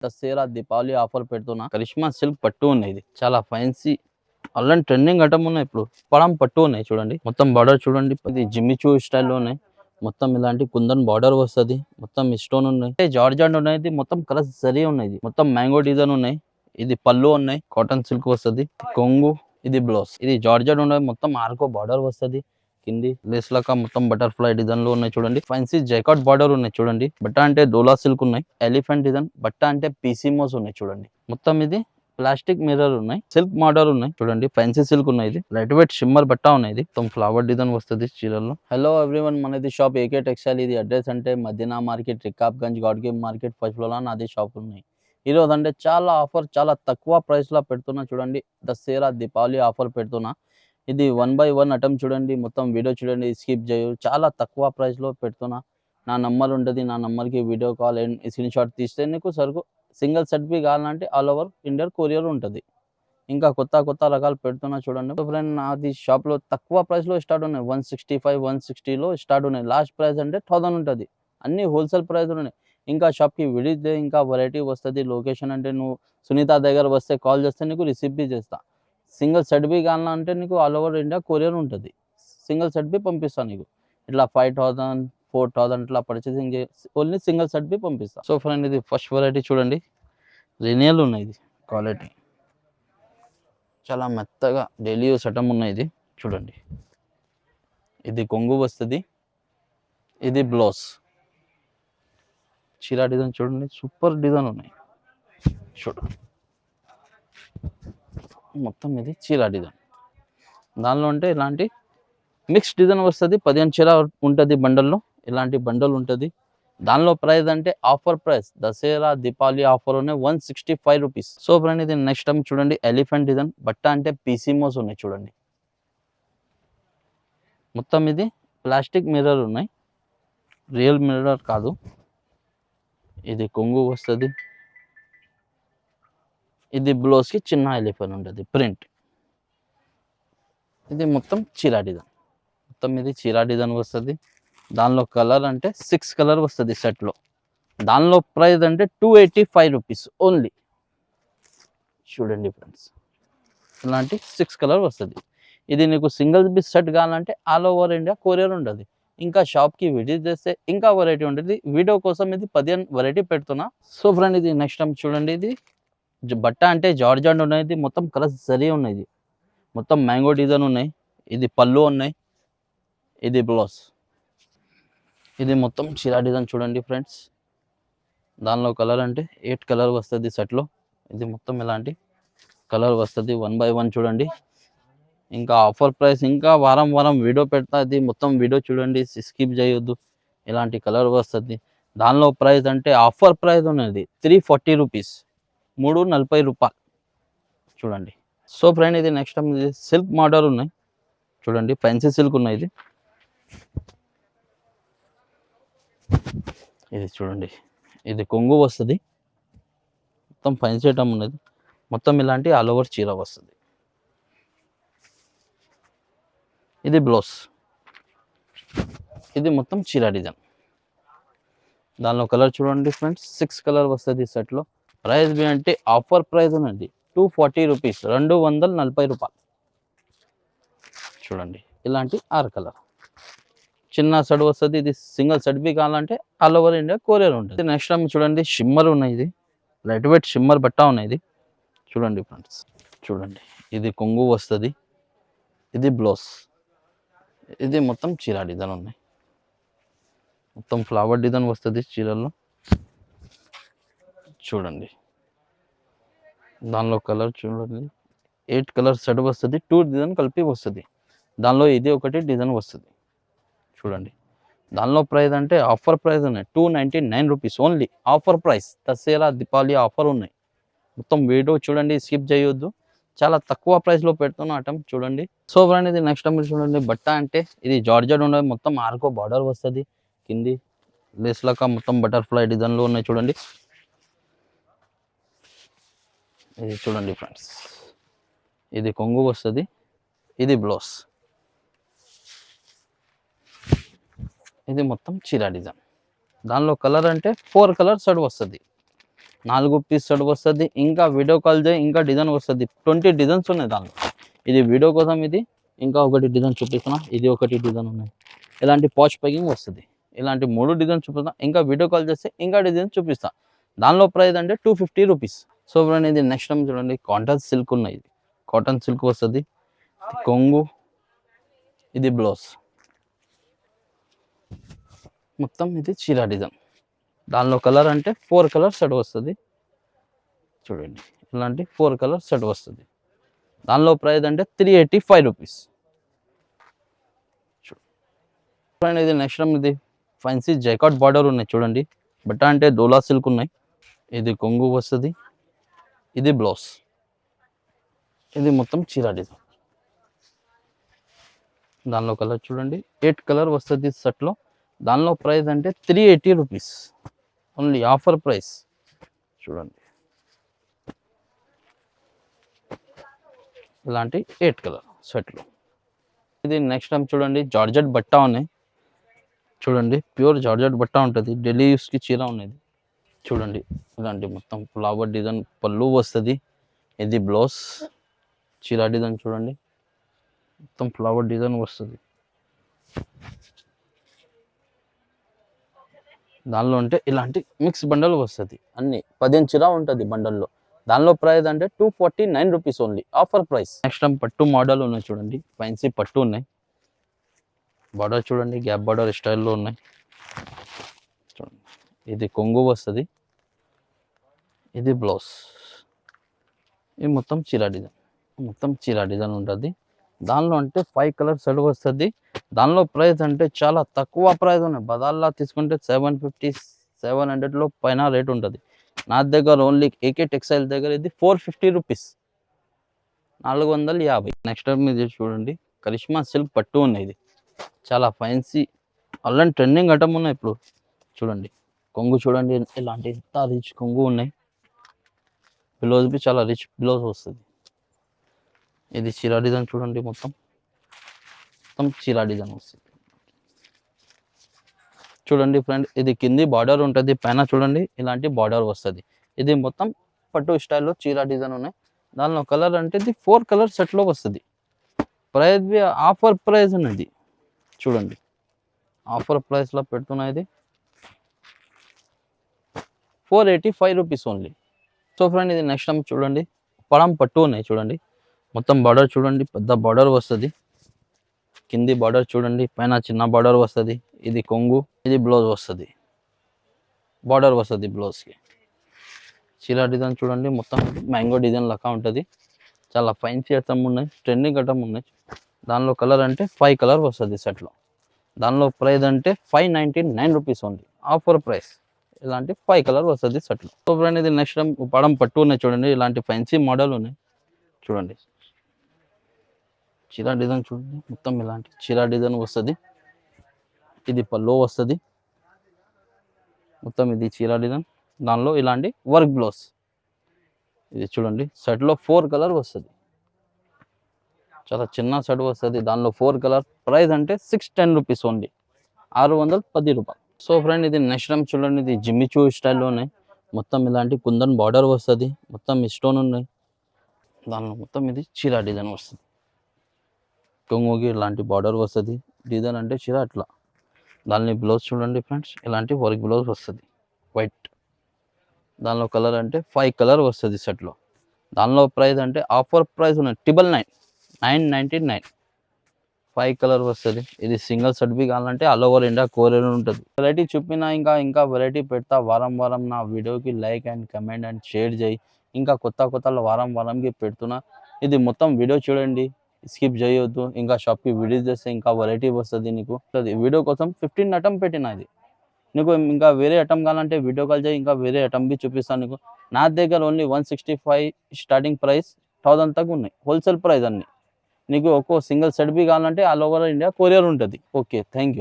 Dasara Deepavali offer పెడుతున్నా. Karishma silk పట్టు ఉన్నాయి. ఇది చాలా ఫ్యాన్సీ అలాంటి ట్రెండింగ్ ఐటమ్ ఉన్నాయి. ఇప్పుడు పడం పట్టు ఉన్నాయి చూడండి. మొత్తం బార్డర్ చూడండి. ఇది జిమ్మిచూ స్టైల్లో ఉన్నాయి. మొత్తం ఇలాంటి కుందన్ బార్డర్ వస్తుంది. మొత్తం స్టోన్ ఉన్నాయి. జార్జెట్ ఉన్నాయి. మొత్తం కలర్స్ జరీ ఉన్నాయి. మొత్తం మ్యాంగో డిజైన్ ఉన్నాయి. ఇది పళ్ళు ఉన్నాయి. కాటన్ సిల్క్ వస్తుంది. కొంగు ఇది బ్లౌజ్. ఇది జార్జెట్ ఉన్నాయి. మొత్తం ఆర్కో బార్డర్ వస్తుంది. కింది లేస్ లాగా మొత్తం బటర్ఫ్లై డిజైన్ లో ఉన్నాయి చూడండి. ఫ్యాన్సీ జైకాట్ బార్డర్ ఉన్నాయి చూడండి. బట్ట అంటే డోలా సిల్క్ ఉన్నాయి. ఎలిఫెంట్ డిజైన్ బట్ట అంటే పీసీమోస్ ఉన్నాయి చూడండి. మొత్తం ఇది ప్లాస్టిక్ మిర్రర్ ఉన్నాయి. సిల్క్ మోడల్ ఉన్నాయి చూడండి. ఫ్యాన్సీ సిల్క్ ఉన్నాయి. ఇది లైట్ వెయిట్ షిమ్మర్ బట్ట ఉన్నాయి. ఇది మొత్తం ఫ్లవర్ డిజైన్ వస్తుంది చీరల్లో. హలో ఎవ్రీవన్, మనది షాప్ ఏకే టెక్స్టైల్. ఇది అడ్రస్ అంటే Madina market, Rikabganj, Gadgil market, first floor నాది షాప్ ఉన్నాయి. ఈ రోజు అంటే చాలా ఆఫర్, చాలా తక్కువ ప్రైస్ లో పెడుతున్నా చూడండి. దసరా దీపావళి ఆఫర్ పెడుతున్నా. ఇది 1/1 ఐటమ్ చూడండి. మొత్తం వీడియో చూడండి, స్కిప్ చేయు. చాలా తక్కువ ప్రైస్ లో పెడుతున్నా. నా నంబర్ ఉంటుంది. నా నంబర్కి video call and screen shot తీస్తే నీకు సరుకు సింగిల్ సెట్ బి కావాలంటే ఆల్ ఓవర్ ఇండియా కొరియర్ ఉంటుంది. ఇంకా కొత్త రకాలు పెడుతున్నా చూడండి. ఫ్రెండ్, నాది షాప్లో తక్కువ ప్రైస్లో స్టార్ట్ ఉన్నాయి. 165, 160లో స్టార్ట్ ఉన్నాయి. లాస్ట్ ప్రైస్ అంటే 1000 ఉంటుంది. అన్ని హోల్సేల్ ప్రైస్ ఉన్నాయి. ఇంకా షాప్కి విడితే ఇంకా వెరైటీ వస్తుంది. లొకేషన్ అంటే నువ్వు సునీత దగ్గర వస్తే కాల్ చేస్తే నీకు రిసీవ్ బి చేస్తా. సింగిల్ సెట్ బి కావాలంటే నీకు ఆల్ ఓవర్ ఇండియా కొరియర్ ఉంటుంది. సింగిల్ సెట్ బి పంపిస్తాను నీకు. ఇట్లా 5000, 4000 ఇట్లా పర్చేసింగ్ ఓన్లీ సింగిల్ సెట్ బి పంపిస్తా. సో ఫ్రెండ్, ఇది ఫస్ట్ వెరైటీ చూడండి. రినియల్ ఉన్నాయి. ఇది క్వాలిటీ చాలా మెత్తగా డైలీ యూస్ ఐటమ్ ఉన్నాయి. ఇది చూడండి. ఇది కొంగు వస్తుంది. ఇది బ్లౌజ్. చీరా డిజైన్ చూడండి. సూపర్ డిజైన్ ఉన్నాయి చూడండి. మొత్తం ఇది చీరా డిజైన్. దానిలో అంటే ఇలాంటి మిక్స్ డిజైన్ వస్తుంది. 15 చీర ఉంటుంది బండల్లో. ఇలాంటి బండల్ ఉంటుంది. దానిలో ప్రైస్ అంటే offer price. Dasara Deepavali offer ఉన్నాయి 165 రూపీస్. సో ఫ్రెండ్, ఇది నెక్స్ట్ టైం చూడండి. ఎలిఫెంట్ డిజైన్ బట్ట అంటే పీసీమోస్ ఉన్నాయి చూడండి. మొత్తం ఇది ప్లాస్టిక్ మిర్రర్ ఉన్నాయి. రియల్ మిర్రర్ కాదు. ఇది కొంగు వస్తుంది. ఇది బ్లౌజ్కి చిన్న ఎలిఫెంట్ ఉంటుంది ప్రింట్. ఇది మొత్తం చీరా డిజైన్. మొత్తం ఇది చీరా డిజైన్ వస్తుంది. దానిలో కలర్ అంటే 6 కలర్ వస్తుంది సెట్లో. దానిలో ప్రైస్ అంటే 285 రూపీస్ ఓన్లీ. చూడండి ఫ్రెండ్స్, ఇలాంటి 6 కలర్ వస్తుంది. ఇది నీకు సింగిల్ పీస్ సెట్ కావాలంటే ఆల్ ఓవర్ ఇండియా కొరియర్ ఉంటుంది. ఇంకా షాప్కి విజిట్ చేస్తే ఇంకా వెరైటీ ఉంటుంది. వీడియో కోసం ఇది 15 వెరైటీ పెడుతున్నా. సో ఫ్రెండ్, ఇది నెక్స్ట్ టైం చూడండి. ఇది బట్ట అంటే జార్జెట్ ఉన్నాయి. మొత్తం కలర్స్ సరి ఉన్నాయి. మొత్తం మ్యాంగో డిజైన్ ఉన్నాయి. ఇది పళ్ళు ఉన్నాయి. ఇది బ్లౌజ్. ఇది మొత్తం చీరా డిజైన్ చూడండి ఫ్రెండ్స్. దానిలో కలర్ అంటే 8 కలర్ వస్తుంది సెట్లో. ఇది మొత్తం ఇలాంటి కలర్ వస్తుంది. 1/1 చూడండి. ఇంకా ఆఫర్ ప్రైస్. ఇంకా వారం వీడియో పెడతా. ఇది మొత్తం వీడియో చూడండి, స్కిప్ చేయొద్దు. ఇలాంటి కలర్ వస్తుంది. దానిలో ప్రైస్ అంటే ఆఫర్ ప్రైస్ ఉన్నది 340 రూపీస్, 340 రూపాయలు చూడండి. సో ఫ్రెండ్, ఇది నెక్స్ట్ టైం ఇది సిల్క్ మోడల్ ఉన్నాయి చూడండి. ఫ్యాన్సీ సిల్క్ ఉన్నాయి. ఇది చూడండి. ఇది కొంగు వస్తుంది. మొత్తం ఫ్యాన్సీ ఐటమ్ ఉన్నది. మొత్తం ఇలాంటి ఆల్ ఓవర్ చీర వస్తుంది. ఇది బ్లౌజ్. ఇది మొత్తం చీరా డిజైన్. దానిలో కలర్ చూడండి ఫ్రెండ్స్. 6 కలర్ వస్తుంది సెట్లో. ప్రైస్ బి అంటే ఆఫర్ ప్రైస్ ఉన్నది 240 రూపీస్, 240 రూపాయలు చూడండి. ఇలాంటి 6 కలర్ చిన్న సెట్ వస్తుంది. ఇది సింగిల్ సెట్ బి కావాలంటే ఆల్ ఓవర్ ఇండియా కొరియర్ ఉంటుంది. నెక్స్ట్ టైం చూడండి. షిమ్మర్ ఉన్నాయి. ఇది లైట్ వెయిట్ షిమ్మర్ బట్ట ఉన్నాయి. ఇది చూడండి ఫ్రెండ్స్. చూడండి, ఇది కొంగు వస్తుంది. ఇది బ్లౌజ్. ఇది మొత్తం చీరా డిజైన్ ఉన్నాయి. మొత్తం ఫ్లవర్ డిజైన్ వస్తుంది చీరల్లో చూడండి. దానిలో కలర్ చూడండి. 8 కలర్ సెట్ వస్తుంది. 2 డిజైన్ కలిపి వస్తుంది. దానిలో ఇది ఒకటి డిజైన్ వస్తుంది చూడండి. దానిలో ప్రైస్ అంటే ఆఫర్ ప్రైస్ ఉన్నాయి 299 rupees only. Offer price. Dasara Deepavali offer ఉన్నాయి. మొత్తం వీడియో చూడండి, స్కిప్ చేయొద్దు. చాలా తక్కువ ప్రైస్లో పెడుతున్న ఐటమ్ చూడండి. సో ఫ్రెండ్, ఇది నెక్స్ట్ టైం చూడండి. బట్ట అంటే ఇది జార్జెట్ ఉన్నది. మొత్తం ఆర్కో బార్డర్ వస్తుంది. కింది లేస్ లాగా మొత్తం బటర్ఫ్లై డిజైన్లో ఉన్నాయి చూడండి. ఇది చూడండి ఫ్రెండ్స్. ఇది కొంగు వస్తుంది. ఇది బ్లౌజ్. ఇది మొత్తం చీరా డిజైన్. దానిలో కలర్ అంటే 4 కలర్ సెట్ వస్తుంది. 4 పీస్ సెట్ వస్తుంది. ఇంకా వీడియో కాల్ చేయి ఇంకా డిజైన్ వస్తుంది. 20 డిజైన్స్ ఉన్నాయి దాంట్లో. ఇది వీడియో కోసం ఇది. ఇంకా ఒకటి డిజైన్ చూపిస్తున్నా. ఇది ఒకటి డిజైన్ ఉన్నాయి. ఇలాంటి పాచ్ ప్యాకింగ్ వస్తుంది. ఇలాంటి 3 డిజైన్ చూపిస్తా. ఇంకా వీడియో కాల్ చేస్తే ఇంకా డిజైన్ చూపిస్తా. దానిలో ప్రైస్ అంటే 250 రూపీస్. సో ఫ్రెండ్ ఇది నెక్స్ట్ టైం చూడండి కాటన్ సిల్క్ ఉన్నాయి. ఇది కాటన్ సిల్క్ వస్తుంది. కొంగు ఇది బ్లౌజ్ మొత్తం ఇది చీర డిజైన్. దానిలో కలర్ అంటే 4 కలర్ సెట్ వస్తుంది. చూడండి ఇలాంటి 4 కలర్ సెట్ వస్తుంది. దానిలో ప్రైస్ అంటే 385 రూపీస్. చూడండి ఇది నెక్స్ట్ టైం ఇది ఫ్యాన్సీ జైకాట్ బార్డర్ ఉన్నాయి చూడండి. బట్ట అంటే డోలా సిల్క్ ఉన్నాయి. ఇది కొంగు వస్తుంది. ఇది బ్లౌజ్. ఇది మొత్తం చీర డిజైన్. దానిలో కలర్ చూడండి 8 కలర్ వస్తుంది సెట్లో. దానిలో ప్రైస్ అంటే 380 రూపీస్ ఓన్లీ ఆఫర్ ప్రైస్. చూడండి ఇలాంటి 8 కలర్ సెట్లు. ఇది నెక్స్ట్ టైం చూడండి జార్జెట్ బట్ట ఉన్నాయి చూడండి. ప్యూర్ జార్జెట్ బట్ట ఉంటుంది. డైలీ యూస్కి చీర ఉన్నది చూడండి. ఇలాంటి మొత్తం ఫ్లవర్ డిజైన్ పళ్ళు వస్తుంది. ఇది బ్లౌజ్ చీర డిజైన్ చూడండి. మొత్తం ఫ్లవర్ డిజైన్ వస్తుంది. దానిలో అంటే ఇలాంటి మిక్స్ బండల్ వస్తుంది. అన్ని 15 చీర ఉంటుంది బండల్లో. దానిలో ప్రైస్ అంటే 249 rupees only offer price. Next time పట్టు మోడల్ ఉన్నాయి చూడండి. ఫ్యాన్సీ పట్టు ఉన్నాయి. బార్డర్ చూడండి గ్యాప్ బార్డర్ స్టైల్లో ఉన్నాయి చూడండి. ఇది కొంగు వస్తుంది. ఇది బ్లౌజ్. ఇది మొత్తం చీర డిజైన్. మొత్తం చీర డిజైన్ ఉంటుంది. దానిలో అంటే 5 కలర్ సెట్ వస్తుంది. దానిలో ప్రైస్ అంటే చాలా తక్కువ ప్రైస్ ఉన్నాయి. బజార్లో తీసుకుంటే 750 700లో పైన రేట్ ఉంటుంది. నా దగ్గర ఓన్లీ ఏకే టెక్స్టైల్ దగ్గర ఇది 450 రూపీస్ 450. నెక్స్ట్ టైం ఇది చూడండి కరిష్మా సిల్క్ పట్టు ఉన్నాయి. ఇది చాలా ఫ్యాన్సీ అలాంటి ట్రెండింగ్ ఐటమ్ ఉన్నాయి ఇప్పుడు. చూడండి కొంగు చూడండి ఇలాంటి ఎంత రిచ్ కొంగు ఉన్నాయి. బ్లౌజ్ బి చాలా రిచ్ బ్లౌజ్ వస్తుంది. ఇది చీర డిజైన్ చూడండి. మొత్తం చీర డిజైన్ వస్తుంది చూడండి ఫ్రెండ్. ఇది కింది బార్డర్ ఉంటుంది. పైన చూడండి ఇలాంటి బార్డర్ వస్తుంది. ఇది మొత్తం పట్టు స్టైల్లో చీర డిజైన్ ఉన్నాయి. దానిలో కలర్ అంటే ఇది 4 కలర్ సెట్లో వస్తుంది. ప్రైస్ బి ఆఫర్ ప్రైస్ ఉన్నది చూడండి. ఆఫర్ ప్రైస్లో పెడుతున్నది 485 రూపీస్ ఓన్లీ. సో ఫ్రెండ్ ఇది నెక్స్ట్ టైం చూడండి పడం పట్టు ఉన్నాయి చూడండి. మొత్తం బార్డర్ చూడండి పెద్ద బార్డర్ వస్తుంది. కింది బార్డర్ చూడండి పైన చిన్న బార్డర్ వస్తుంది. ఇది కొంగు. ఇది బ్లౌజ్ వస్తుంది. బార్డర్ వస్తుంది బ్లౌజ్కి. చీర డిజైన్ చూడండి మొత్తం మ్యాంగో డిజైన్ లెక్క ఉంటుంది. చాలా ఫ్యాన్సీ ఐటమ్ ఉన్నాయి. ట్రెండింగ్ ఐటమ్ ఉన్నాయి. దానిలో కలర్ అంటే 5 కలర్ వస్తుంది సెట్లో. దానిలో ప్రైస్ అంటే 599 రూపీస్ ఓన్లీ ఆఫర్ ప్రైస్. ఇలాంటి 5 కలర్ వస్తుంది సెట్లో. సో ఫ్రెండ్ ఇది నెక్స్ట్ టైం పడం పట్టు ఉన్నాయి చూడండి. ఇలాంటి ఫ్యాన్సీ మోడల్ ఉన్నాయి చూడండి. చీర డిజైన్ చూడండి మొత్తం ఇలాంటి చీర డిజైన్ వస్తుంది. ఇది పల్లో వస్తుంది. మొత్తం ఇది చీర డిజైన్. దానిలో ఇలాంటి వర్క్ బ్లౌజ్. ఇది చూడండి సెట్లో 4 కలర్ వస్తుంది. చాలా చిన్న సెట్ వస్తుంది. దానిలో 4 కలర్. ప్రైస్ అంటే 610 రూపీస్ ఓన్లీ 610 రూపాయలు. సో ఫ్రెండ్ ఇది నెక్స్ట్ టైం చూడండి. ఇది జిమ్మిచూ స్టైల్లో ఉన్నాయి. మొత్తం ఇలాంటి కుందన్ బార్డర్ వస్తుంది. మొత్తం స్టోన్ ఉన్నాయి. దానిలో మొత్తం ఇది చీర డిజైన్ వస్తుంది. కొంగుకి ఇలాంటి బార్డర్ వస్తుంది. డిజైన్ అంటే చీర అట్లా. దాని బ్లౌజ్ చూడండి ఫ్రెండ్స్ ఇలాంటి వర్క్ బ్లౌజ్ వస్తుంది వైట్. దానిలో కలర్ అంటే 5 కలర్ వస్తుంది సెట్లో. దానిలో ప్రైస్ అంటే ఆఫర్ ప్రైస్ ఉన్నాయి 999 5 కలర్ వస్తుంది. ఇది సింగిల్ సెట్ బి కావాలంటే ఆల్ ఓవర్ ఇండియా కొరియర్ ఉంటుంది. వెరైటీ చూపినా ఇంకా వెరైటీ పెడతా. వారం వారం నా వీడియోకి like and comment and share చేయి. ఇంకా కొత్త వారం వారంకి పెడుతున్నా. ఇది మొత్తం వీడియో చూడండి స్కిప్ చేయొద్దు. ఇంకా షాప్కి వీడియోస్ చేస్తే ఇంకా వెరైటీ వస్తుంది నీకు. వీడియో కోసం 15 ఐటమ్ పెట్టిన. ఇది నీకు ఇంకా వేరే ఐటమ్ కావాలంటే వీడియో కాల్ చేయి. ఇంకా వేరే ఐటమ్ బి చూపిస్తాను నీకు. నా దగ్గర ఓన్లీ 165 స్టార్టింగ్ ప్రైస్ 1000 తగ్గ ఉన్నాయి. హోల్సేల్ ప్రైస్ అన్ని. నీకు ఒక్కో సింగిల్ సెట్ బి కావాలంటే ఆల్ ఓవర్ ఇండియా కొరియర్ ఉంటుంది. Okay thank you.